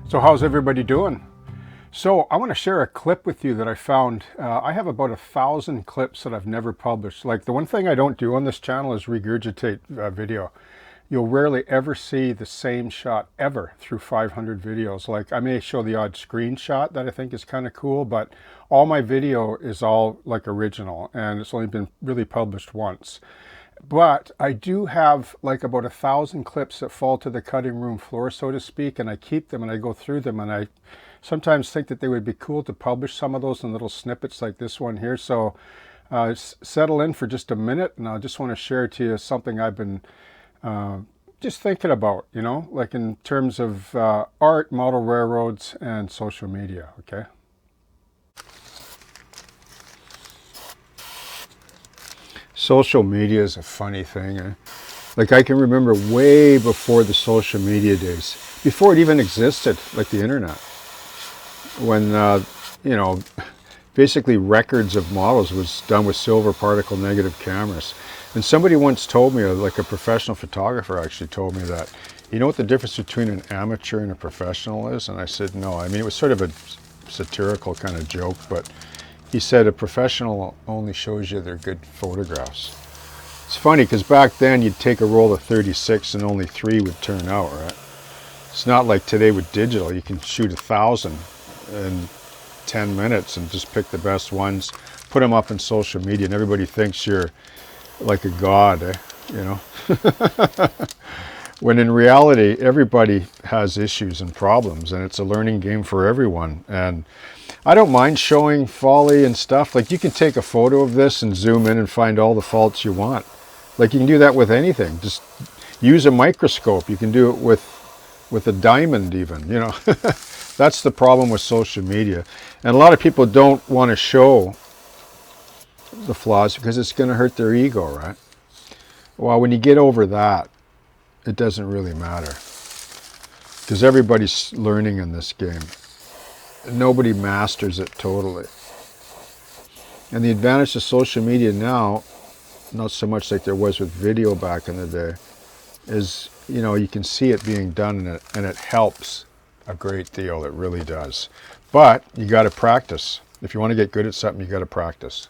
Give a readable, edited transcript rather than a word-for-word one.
So how's everybody doing? So I want to share a clip with you that I found. I have about 1,000 clips that I've never published. Like, the one thing I don't do on this channel is regurgitate video. You'll rarely ever see the same shot ever through 500 videos. Like, I may show the odd screenshot that I think is kind of cool, but all my video is all like original, and it's only been really published once. But I do have like about 1,000 clips that fall to the cutting room floor, so to speak, and I keep them and I go through them, and I sometimes think that they would be cool to publish some of those in little snippets like this one here. So settle in for just a minute, and I just want to share to you something I've been just thinking about, like in terms of art, model railroads, and social media, okay? Social media is a funny thing. Like, I can remember way before the social media days, before it even existed, like the internet, when, basically records of models was done with silver particle negative cameras. And somebody once told me, like a professional photographer actually told me that, you know what the difference between an amateur and a professional is? And I said, no. I mean, it was sort of a satirical kind of joke, but he said a professional only shows you their good photographs. It's funny because back then you'd take a roll of 36 and only 3 would turn out, right? It's not like today with digital. You can shoot 1,000 in 10 minutes and just pick the best ones, put them up in social media, and everybody thinks you're like a god, When in reality, everybody has issues and problems, and it's a learning game for everyone. And I don't mind showing folly and stuff. Like, you can take a photo of this and zoom in and find all the faults you want. Like, you can do that with anything. Just use a microscope. You can do it with a diamond even, That's the problem with social media. And a lot of people don't want to show the flaws because it's going to hurt their ego, right? Well, when you get over that, it doesn't really matter, because everybody's learning in this game. Nobody masters it totally. And the advantage of social media now, not so much like there was with video back in the day, is, you can see it being done, and it helps a great deal. It really does. But you got to practice. If you want to get good at something, you got to practice.